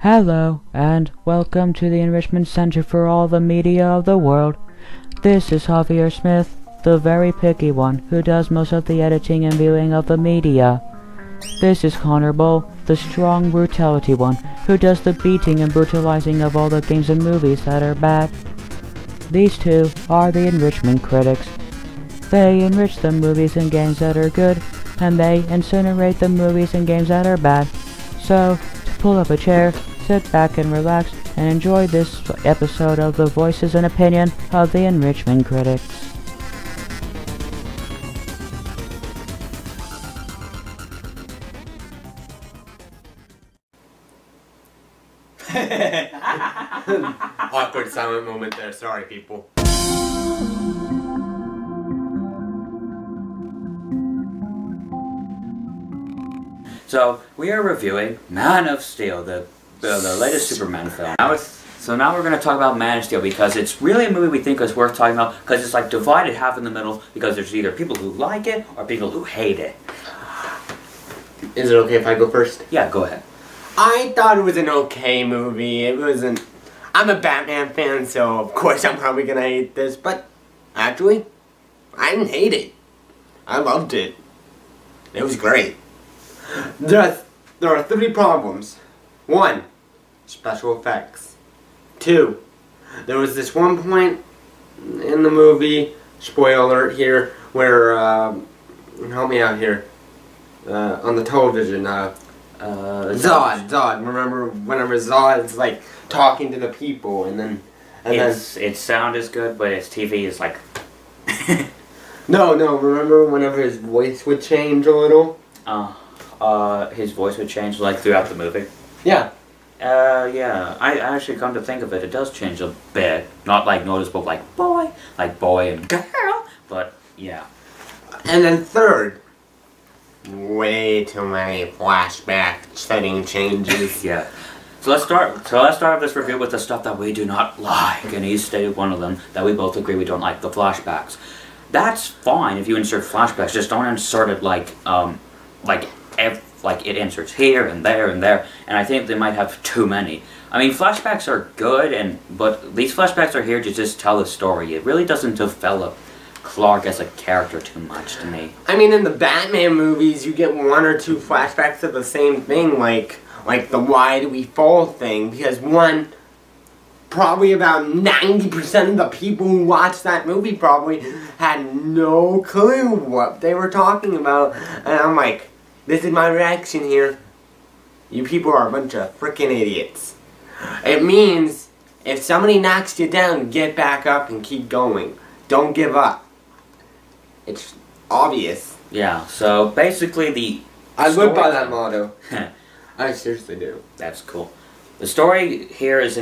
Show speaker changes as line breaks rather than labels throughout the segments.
Hello, and welcome to the Enrichment Center for all the media of the world. This is Javier Smith, the very picky one, who does most of the editing and viewing of the media. This is Connor Bull, the strong brutality one, who does the beating and brutalizing of all the games and movies that are bad. These two are the enrichment critics. They enrich the movies and games that are good, and they incinerate the movies and games that are bad. So, to pull up a chair, sit back and relax, and enjoy this episode of the voices and opinion of the enrichment critics.
Awkward silent moment there, sorry people.
So, we are reviewing Man of Steel, the latest Superman film. Now we're going to talk about Man of Steel because it's really a movie we think is worth talking about because it's like divided half in the middle because there's either people who like it or people who hate it.
Is it okay if I go first?
Yeah, go ahead.
I thought it was an okay movie. I'm a Batman fan, so of course I'm probably gonna hate this, but actually, I didn't hate it. I loved it. It was great. There are three problems. 1, special effects. 2, there was this one point in the movie, spoiler alert here, where, help me out here, on the television, Zod. Remember whenever Zod is like talking to the people, and then
its sound is good, but its TV is like.
No. Remember whenever his voice would change a little?
His voice would change like throughout the movie.
Yeah.
Yeah. I actually come to think of it, it does change a bit. Not like noticeable, like boy and girl, but yeah.
And then third, way too many flashback setting changes.
Yeah. So let's start this review with the stuff that we do not like, and he stated one of them that we both agree we don't like, the flashbacks. That's fine if you insert flashbacks, just don't insert it like it inserts here and there and there, and I think they might have too many. I mean, flashbacks are good, but these flashbacks are here to just tell the story. It really doesn't develop Clark as a character too much to me.
I mean, in the Batman movies, you get 1 or 2 flashbacks of the same thing, like the why do we fall thing, because probably about 90% of the people who watched that movie probably had no clue what they were talking about, and I'm like, this is my reaction here. You people are a bunch of freaking idiots. It means if somebody knocks you down, get back up and keep going. Don't give up. It's obvious.
Yeah, so basically
I live by that motto. I seriously do.
That's cool. The story here is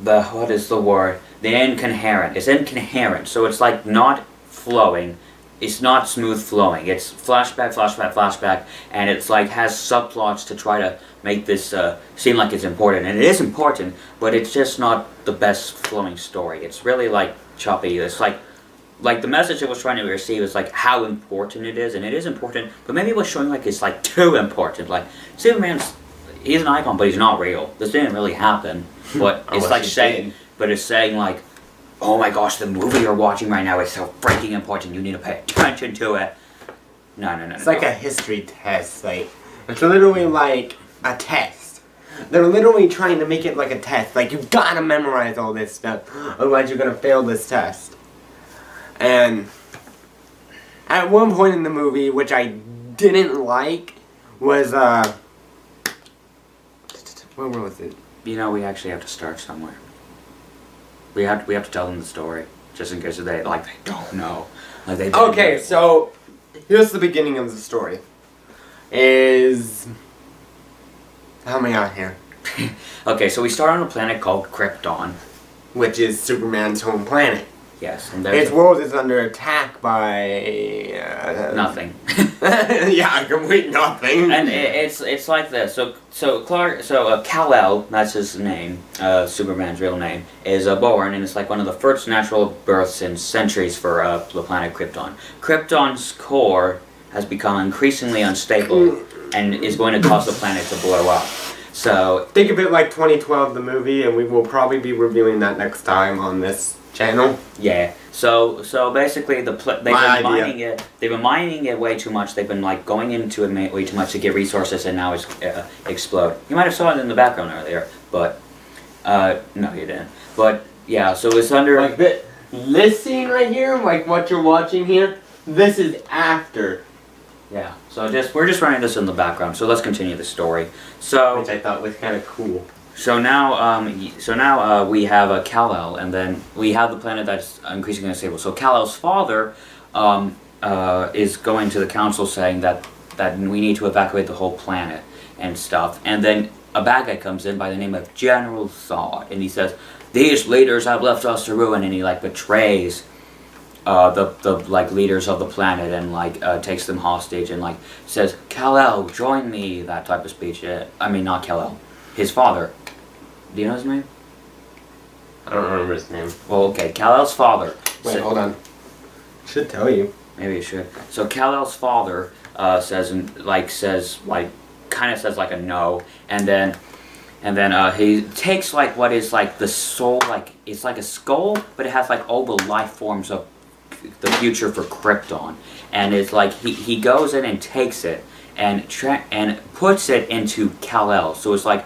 what is the word? The incoherent. It's incoherent, so it's like not flowing. It's not smooth flowing. It's flashback, and it's like has subplots to try to make this seem like it's important, and it is important, but it's just not the best flowing story. It's really like choppy. It's like the message it was trying to receive is like how important it is, and it is important, but maybe it was showing like it's like too important. Like he's an icon, but he's not real. This didn't really happen, but it's like saying, like, oh my gosh, the movie you're watching right now is so freaking important, you need to pay attention to it. No.
It's like a history test, like, it's literally like a test. They're literally trying to make it like a test, like, you've gotta memorize all this stuff, otherwise you're gonna fail this test. And at one point in the movie, which I didn't like, was, where was it?
You know, we actually have to start somewhere. We have to tell them the story, just in case they don't know.
Okay, so here's the beginning of the story. Help me out here.
Okay, so we start on a planet called Krypton,
which is Superman's home planet.
Yes, and
its world is under attack by
nothing.
Yeah, complete nothing.
And it's like this. So Kal-El, that's his name, Superman's real name, is born, and it's like one of the first natural births in centuries for the planet Krypton. Krypton's core has become increasingly unstable and is going to cause the planet to blow up. So
think of it like 2012, the movie, and we will probably be reviewing that next time on this channel.
yeah. So basically, they've been mining it. They've been mining it way too much. They've been like going into it way too much to get resources, and now it's explode. You might have saw it in the background earlier, but no, you didn't. But yeah, so it's under
like this scene right here, like what you're watching here. This is after.
Yeah. So we're just running this in the background. So let's continue the story. So
Which I thought was kind of cool.
So now, we have Kal-El, and then we have the planet that's increasingly unstable. So Kal-El's father is going to the council saying that we need to evacuate the whole planet and stuff. And then a bad guy comes in by the name of General Zod, and he says, "These leaders have left us to ruin," and he like betrays the like leaders of the planet and like takes them hostage and like says, "Kal-El, join me," that type of speech. I mean, not Kal-El, his father. Do you know his name?
I don't remember his name.
Well, okay, Kal-El's father.
Wait, hold on. Should tell you.
Maybe you should. So Kal-El's father says kind of says like a no, and then he takes like what is like the soul, like it's like a skull, but it has like all the life forms of the future for Krypton, and it's like he goes in and takes it and puts it into Kal-El. So it's like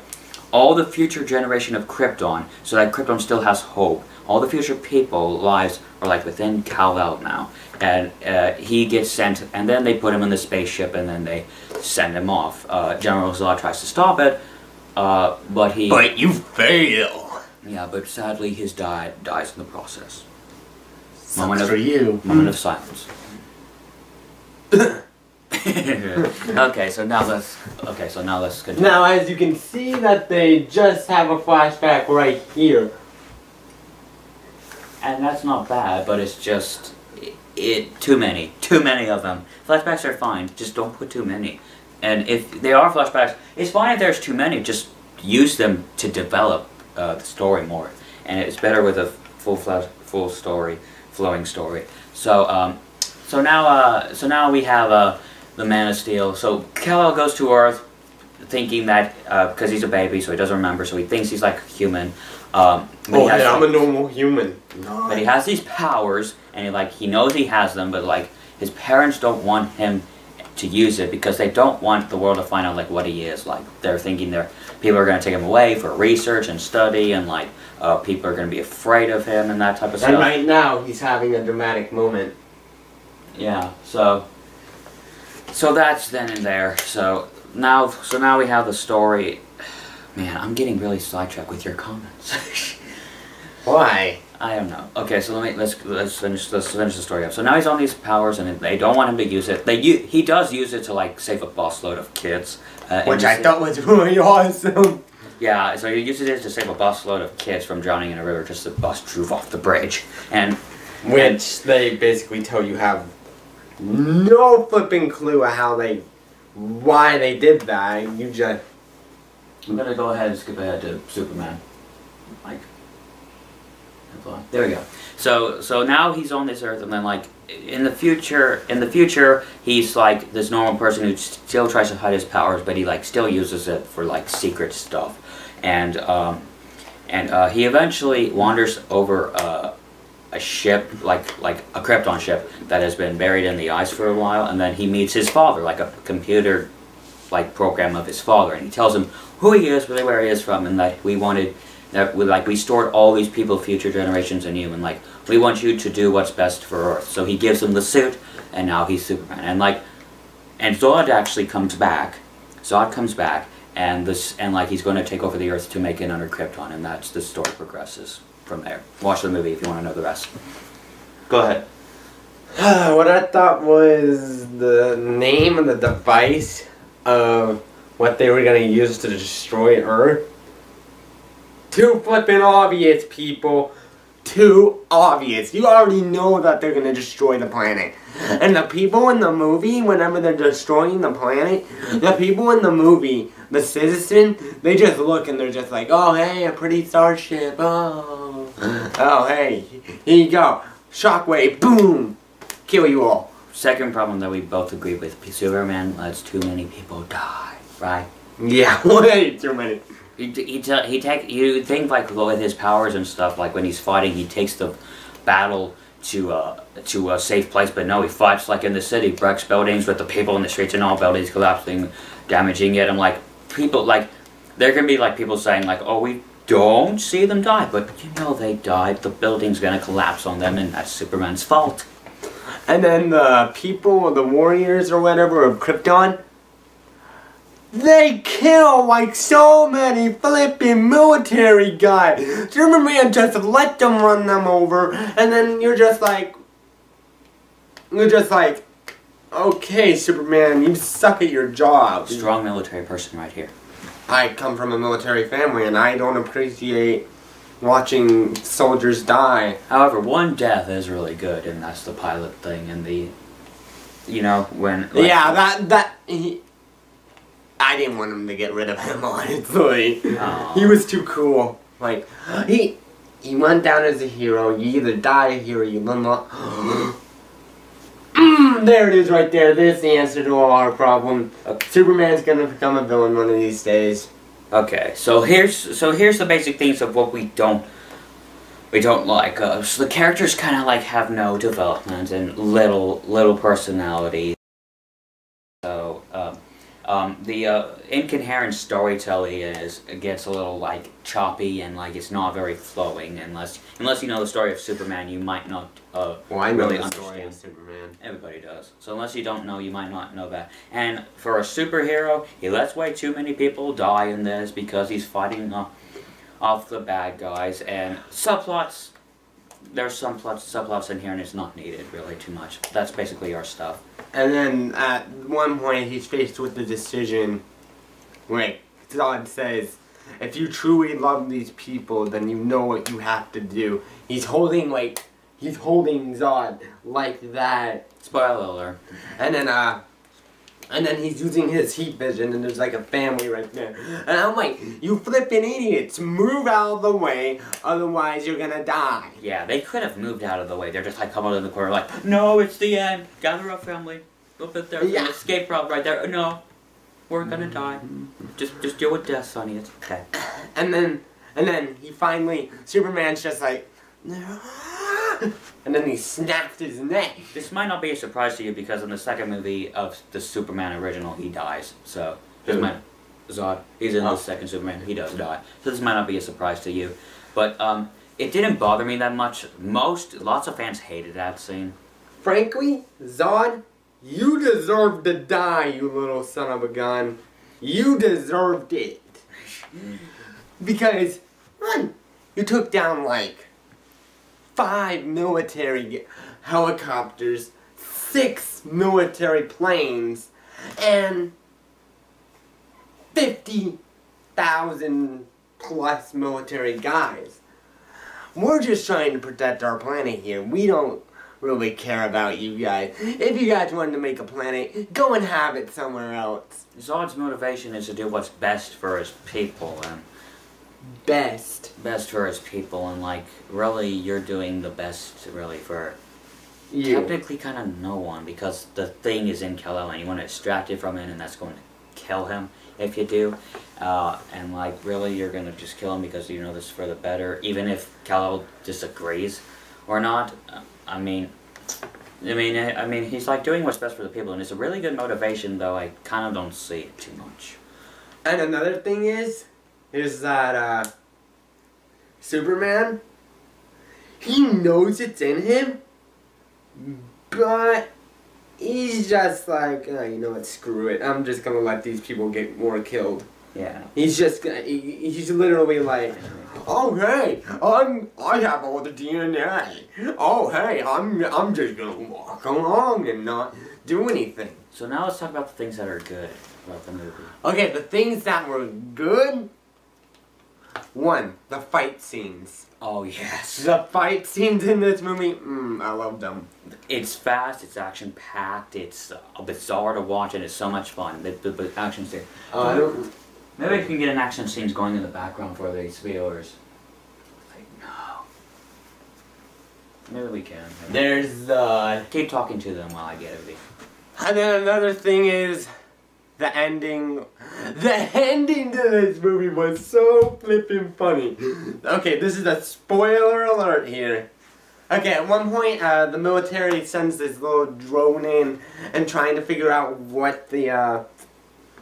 all the future generation of Krypton, so that Krypton still has hope. All the future people lives are like within Kal-El now, and he gets sent, and then they put him in the spaceship, and then they send him off. General Zod tries to stop it, but
you fail.
Yeah, but sadly his dies in the process.
Sucks for you.
Moment of silence. Okay, so now let's continue.
Now, as you can see, that they just have a flashback right here,
and that's not bad, but it's just too many of them. Flashbacks are fine, just don't put too many. And if they are flashbacks, it's fine if there's too many. Just use them to develop the story more, and it's better with a full story, flowing story. So now we have the Man of Steel. So Kal-El goes to Earth thinking that, because he's a baby, so he doesn't remember, so he thinks he's like human.
I'm a normal human.
But he has these powers, and he knows he has them, but like his parents don't want him to use it because they don't want the world to find out like what he is. Like they're thinking people are going to take him away for research and study, and like people are going to be afraid of him and that type of stuff.
And right now he's having a dramatic moment.
Yeah. So that's then and there. So now we have the story. Man, I'm getting really sidetracked with your comments.
Why?
I don't know. Okay, so let's finish the story up. So now he's on these powers, and they don't want him to use it. He does use it to like save a busload of kids,
which I thought was really awesome.
Yeah, so he uses it to save a busload of kids from drowning in a river, just the bus drove off the bridge,
which they basically tell you have no flipping clue of why they did that. You just.
I'm gonna go ahead and skip ahead to Superman. There we go. So now he's on this Earth, and then like in the future he's like this normal person who still tries to hide his powers, but he like still uses it for like secret stuff, and he eventually wanders over a ship, like a Krypton ship that has been buried in the ice for a while, and then he meets his father, like a computer like program of his father, and he tells him who he is, really where he is from, and that we stored all these people, future generations in you, and like we want you to do what's best for Earth. So he gives him the suit, and now he's Superman. And Zod actually comes back. Zod comes back, and he's going to take over the Earth to make it under Krypton, and that's the story progresses from there. Watch the movie if you want to know the rest. Go ahead.
What I thought was the name of the device of what they were going to use to destroy Earth. Too flippin' obvious, people. Too obvious. You already know that they're gonna destroy the planet. And the people in the movie, whenever they're destroying the planet, the people in the movie, the citizen, they just look and they're just like, oh, hey, a pretty starship. Oh, hey, here you go. Shockwave, boom. Kill you all.
Second problem that we both agree with, Superman lets too many people die, right?
Yeah, way too many.
You think like with his powers and stuff, like when he's fighting, he takes the battle to a safe place, but no, he fights like in the city, wrecks buildings with the people in the streets and all buildings collapsing, damaging it. I'm like, people like, there can be like people saying like, oh, we don't see them die, but you know they died. The building's gonna collapse on them, and that's Superman's fault.
And then the people, the warriors or whatever of Krypton, they kill like so many flipping military guys. Superman just let them run them over, and then you're just like, okay, Superman, you suck at your job.
Strong military person right here.
I come from a military family, and I don't appreciate watching soldiers die.
However, one death is really good, and that's the pilot thing, and the, you know, when... Like,
yeah, I didn't want him to get rid of him, honestly.
Aww.
He was too cool. Like, he went down as a hero. You either die a hero, you learn not... there it is right there. There's the answer to all our problems. Superman's gonna become a villain one of these days.
Okay, so here's the basic things of what we don't like. So the characters kind of like have no development and little personality. So the incoherent storytelling gets a little like choppy and like it's not very flowing unless you know the story of Superman. You might not
well, I know
really
the
understand.
story of Superman.
Everybody does. So unless you don't know, you might not know that. And for a superhero, he lets way too many people die in this because he's fighting off the bad guys. And subplots, there's some subplots in here and it's not needed really too much. That's basically our stuff.
And then at one point he's faced with the decision, like Zod says, if you truly love these people, then you know what you have to do. He's holding Zod like that.
Spoiler alert.
And then he's using his heat vision, and there's like a family right there. And I'm like, you flipping idiots, move out of the way, otherwise you're gonna die.
Yeah, they could have moved out of the way. They're just like coming in the corner like, no, it's the end. Gather up, family. Look at there's an escape route right there. No, we're gonna die. Just deal with death, Sonny. It's okay.
And then he finally, Superman's just like, and then he snapped his neck.
This might not be a surprise to you because in the second movie of the Superman original, he dies. So, Zod, he's in the second Superman, he does die. So this might not be a surprise to you. But, it didn't bother me that much. Lots of fans hated that scene.
Frankly, Zod, you deserved to die, you little son of a gun. You deserved it. Because, one, you took down like 5 military helicopters, 6 military planes, and 50,000 plus military guys. We're just trying to protect our planet here. We don't really care about you guys. If you guys wanted to make a planet, go and have it somewhere else.
Zod's motivation is to do what's best for his people, and
best
for his people, and like really you're doing the best really for
you.
Technically kind of no one, because the thing is in Kal-El and you want to extract it from him, and that's going to kill him if you do, and like really you're going to just kill him because you know this is for the better, even if Kal-El disagrees or not. I mean he's like doing what's best for the people, and it's a really good motivation, though I kind of don't see it too much.
And another thing is that Superman, he knows it's in him, but he's just like, you know what, screw it, I'm just gonna let these people get more killed.
Yeah.
He's literally like, oh hey, I have all the DNA. Oh hey, I'm just gonna walk along and not do anything.
So now let's talk about the things that are good about the movie.
Okay, the things that were good. 1, the fight scenes.
Oh yes.
The fight scenes in this movie, I love them.
It's fast, it's action-packed, it's bizarre to watch, and it's so much fun. The action's there. Maybe we can get an action scenes going in the background for these viewers. Like, no. Maybe we can.
There's the...
Keep talking to them while I get a video.
And then another thing is the ending to this movie was so flippin' funny. Okay, this is a spoiler alert here. Okay, at one point, the military sends this little drone in and trying to figure out what the,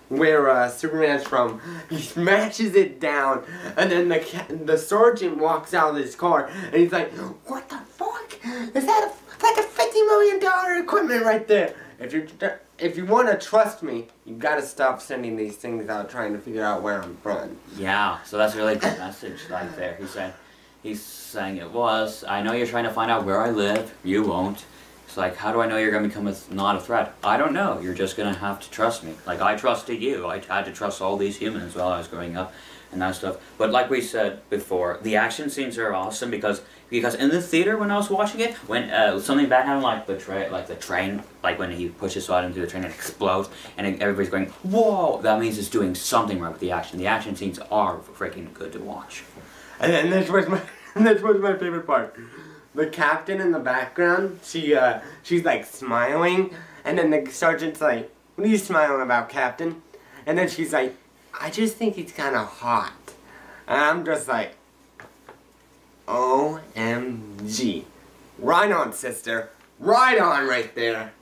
where Superman's from. He smashes it down, and then the sergeant walks out of his car, and he's like, "What the fuck? Is that like a $50 million equipment right there?" If you want to trust me, you gotta stop sending these things out trying to figure out where I'm from.
Yeah, so that's a really good message right there. He's saying it was, I know you're trying to find out where I live, you won't. It's like, how do I know you're going to become not a threat? I don't know, you're just going to have to trust me. Like, I trusted you, I had to trust all these humans while I was growing up and that stuff. But like we said before, the action scenes are awesome because in the theater when I was watching it, when something bad happened, like the train, like when he pushes Sod into the train and it explodes, and everybody's going, whoa, that means it's doing something right with the action. The action scenes are freaking good to watch.
And then this was my favorite part. The captain in the background, she's like smiling, and then the sergeant's like, "What are you smiling about, Captain?" And then she's like, "I just think he's kind of hot." And I'm just like, OMG. Right on, sister. Right on right there.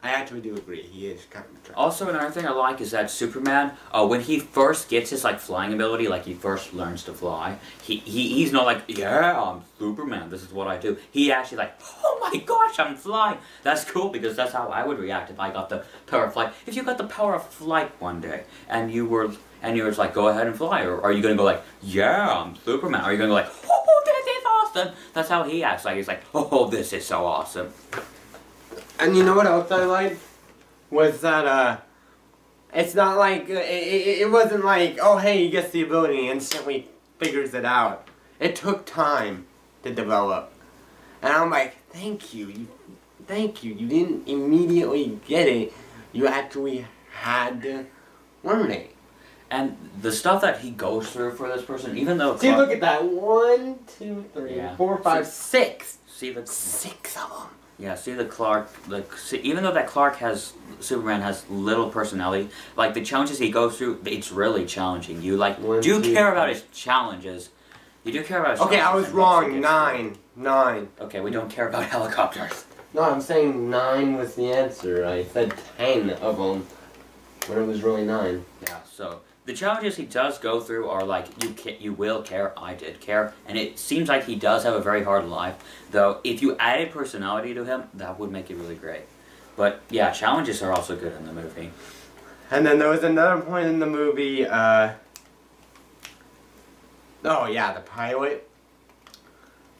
I actually do agree. He is kind of attractive.
Also, another thing I like is that Superman, when he first gets his like flying ability, like he first learns to fly, he's not like, yeah, I'm Superman, this is what I do. He actually like, oh my gosh, I'm flying. That's cool because that's how I would react if I got the power of flight. If you got the power of flight one day and you were like, go ahead and fly, or are you gonna go like, yeah, I'm Superman? Or are you gonna go like, oh, this is awesome? That's how he acts. Like he's like, oh, this is so awesome.
And you know what else I liked? Was that, it's not like, it wasn't like, oh hey, he gets the ability and instantly figures it out. It took time to develop. And I'm like, thank you, thank you. You didn't immediately get it. You actually had to learn it.
And the stuff that he goes through for this person, even though...
See, look at that. 1, 2, 3, 4, 5, 6.
See the...
6 of them.
Yeah, see the Clark, even though that Superman has little personality, like the challenges he goes through, it's really challenging. You like, do care about his challenges. You do care about his challenges.
Okay, I was wrong. 9.
Okay, we don't care about helicopters.
No, I'm saying 9 was the answer. I said 10 of them, when it was really 9.
Yeah, so... the challenges he does go through are like, you will care, I did care, and it seems like he does have a very hard life, though if you added personality to him, that would make it really great. But yeah, challenges are also good in the movie.
And then there was another point in the movie, oh yeah, the pilot.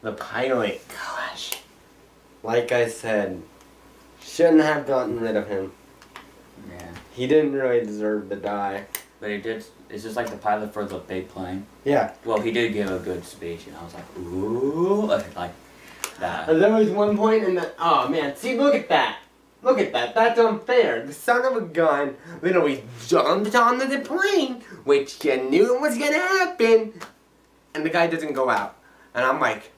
The pilot, gosh. Like I said, shouldn't have gotten rid of him.
Yeah.
He didn't really deserve to die.
But he did, it's just like the pilot for the big plane.
Yeah.
Well, he did give a good speech, and I was like, ooh, like that.
And there was one point in the, oh man, see, look at that. Look at that, that's unfair. The son of a gun literally jumped onto the plane, which you knew was gonna happen, and the guy doesn't go out. And I'm like,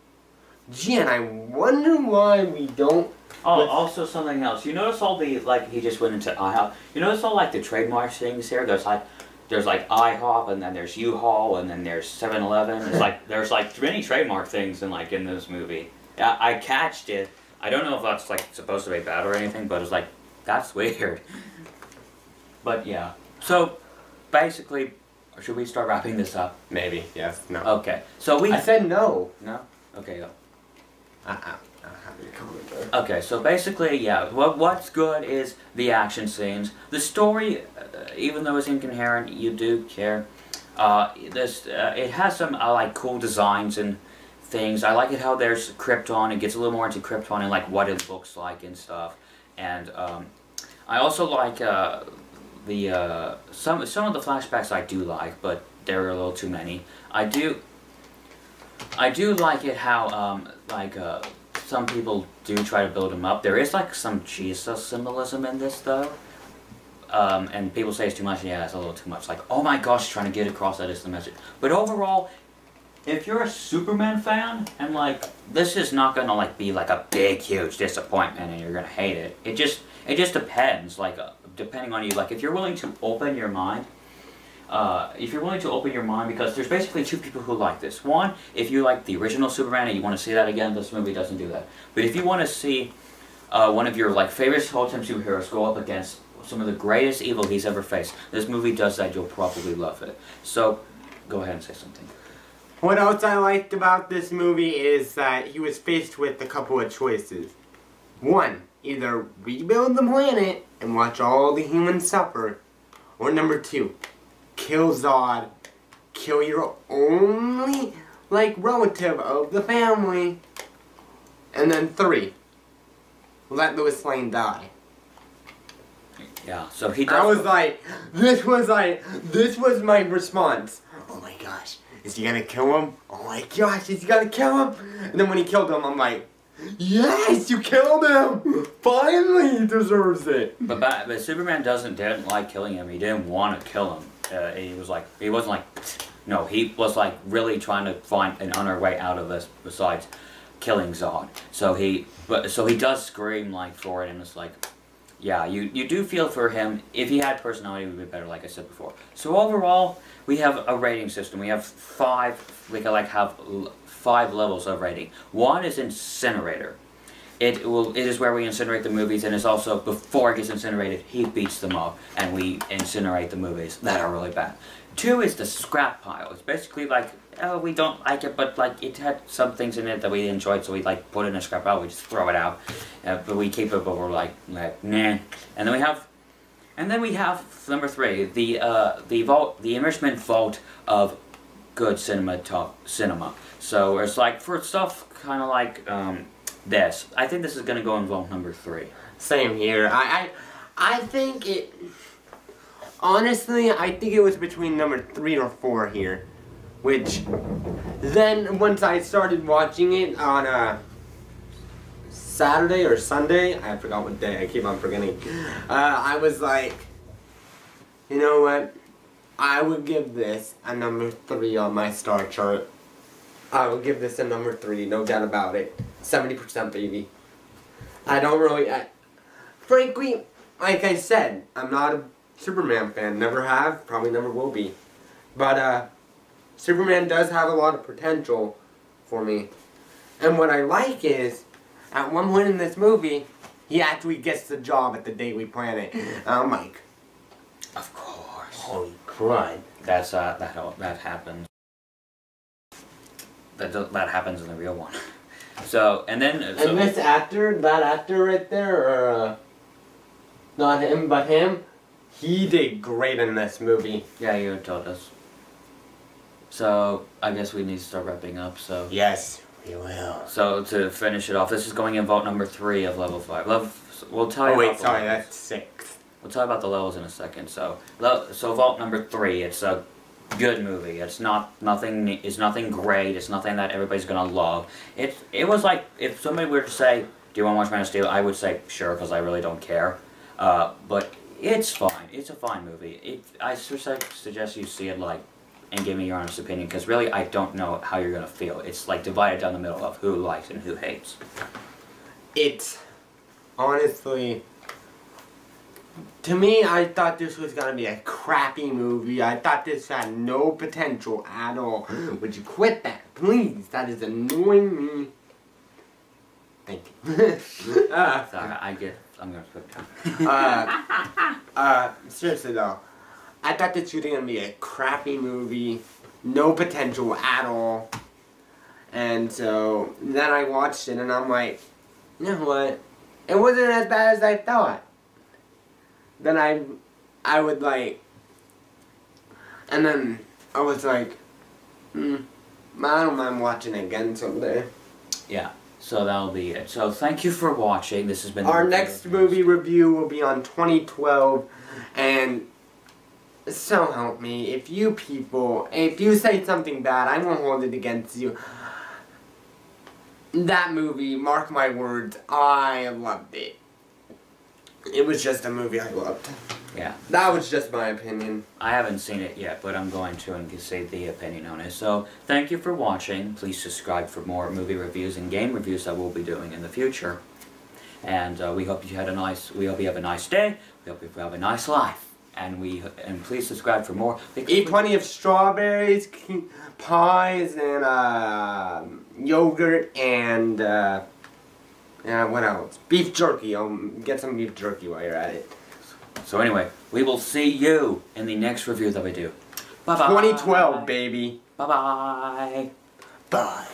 gee, and I wonder why we don't...
Oh, also something else. You notice all the, like, he just went into IHOP. You notice all, like, the trademark things here? There's like IHOP, and then there's U-Haul, and then there's 7-Eleven. It's like, there's like many trademark things in this movie. I catched it. I don't know if that's like supposed to be bad or anything, but it's like, that's weird. But yeah. So, basically, should we start wrapping this up?
Maybe, yes, no.
Okay. So
I said no.
No? Okay, go.
Okay,
so basically, yeah, what's good is the action scenes. The story, even though it's incoherent, you do care. It has some, like, cool designs and things. I like it how there's Krypton. It gets a little more into Krypton and, like, what it looks like and stuff. And, I also like, some of the flashbacks I do like, but there are a little too many. I do like it how, some people do try to build him up. There is, like, some Jesus symbolism in this, though. And people say it's too much. Yeah, it's a little too much. Like, oh my gosh, trying to get across that is the message. But overall, if you're a Superman fan, and, like, this is not gonna, like, be, like, a big, huge disappointment and you're gonna hate it. It just depends. Like, depending on you. Like, if you're willing to open your mind, because there's basically two people who like this. One, if you like the original Superman and you want to see that again, this movie doesn't do that. But if you want to see one of your like favorite all-time superheroes go up against some of the greatest evil he's ever faced, this movie does that. You'll probably love it. So, go ahead and say something.
What else I liked about this movie is that he was faced with a couple of choices. One, either rebuild the planet and watch all the humans suffer, or number two, kill Zod, kill your only, like, relative of the family, and then three, let Lois Lane die.
Yeah, so he does...
I was like, this was my response. Oh my gosh, is he gonna kill him? Oh my gosh, is he gonna kill him? And then when he killed him, I'm like, yes, you killed him! Finally, he deserves it.
But Superman didn't like killing him. He didn't want to kill him. He wasn't like, no, he was like really trying to find an other way out of this besides killing Zod. So he does scream like for it, and it's like, yeah, you do feel for him. If he had personality, it would be better, like I said before. So overall, we have a rating system. We have have 5 levels of rating. One is Incinerator. It is where we incinerate the movies, and it's also, before it gets incinerated, he beats them up, and we incinerate the movies that are really bad. 2 is the scrap pile. It's basically like, oh, we don't like it, but like it had some things in it that we enjoyed, so we like put it in a scrap pile. We just throw it out, but we keep it, but we're like nah. And then we have number 3, the enrichment vault of good cinema. So it's like for stuff kind of like this. I think this is gonna go in vault number 3.
Same here. I think it. Honestly, I think it was between number 3 or 4 here. Which, then, once I started watching it on a Saturday or Sunday, I forgot what day, I keep on forgetting, I was like, you know what, I would give this a number 3 on my star chart. I will give this a number 3, no doubt about it. 70% baby. I don't really, frankly, like I said, I'm not a Superman fan, never have, probably never will be. But, Superman does have a lot of potential for me. And what I like is, at one point in this movie, he actually gets the job at the Daily Planet. And I'm like,
of course.
Holy crud.
That happens. That happens in the real one. So, and then...
and this actor, that actor right there, or, not him, but him, he did great in this movie.
Yeah, you told us. So, I guess we need to start wrapping up, so...
Yes, we will.
So, to finish it off, this is going in vault number 3 of level 5. We'll tell you about
sorry, that's 6.
We'll tell you about the levels in a second. So vault number 3, it's a good movie. It's nothing great, it's nothing that everybody's gonna love. It was like, if somebody were to say, do you want to watch Man of Steel? I would say, sure, because I really don't care. But it's fine. It's a fine movie. I suggest you see it, like, and give me your honest opinion, because really I don't know how you're going to feel. It's like divided down the middle of who likes and who hates.
It's honestly, to me, I thought this was going to be a crappy movie. I thought this had no potential at all. Would you quit that, please? That is annoying me. Thank you.
Sorry, I'm going to put down.
Seriously though, I thought this was going to be a crappy movie, no potential at all, and so then I watched it and I'm like, you know what, it wasn't as bad as I thought. Then I would like, and then I was like, I don't mind watching it again someday.
Yeah, so that'll be it. So thank you for watching. This has been
our next movie review will be on 2012, and so help me, if you say something bad, I won't hold it against you. That movie, mark my words, I loved it. It was just a movie I loved.
Yeah.
That was just my opinion.
I haven't seen it yet, but I'm going to and say the opinion on it. So, thank you for watching. Please subscribe for more movie reviews and game reviews that we'll be doing in the future. And we hope you have a nice day. We hope you have a nice life. And please subscribe for more.
Eat plenty of strawberries, pies, and yogurt, and what else? Beef jerky. Get some beef jerky while you're at it.
So anyway, we will see you in the next review that we do. Bye bye.
2012, baby.
Bye bye.
Bye.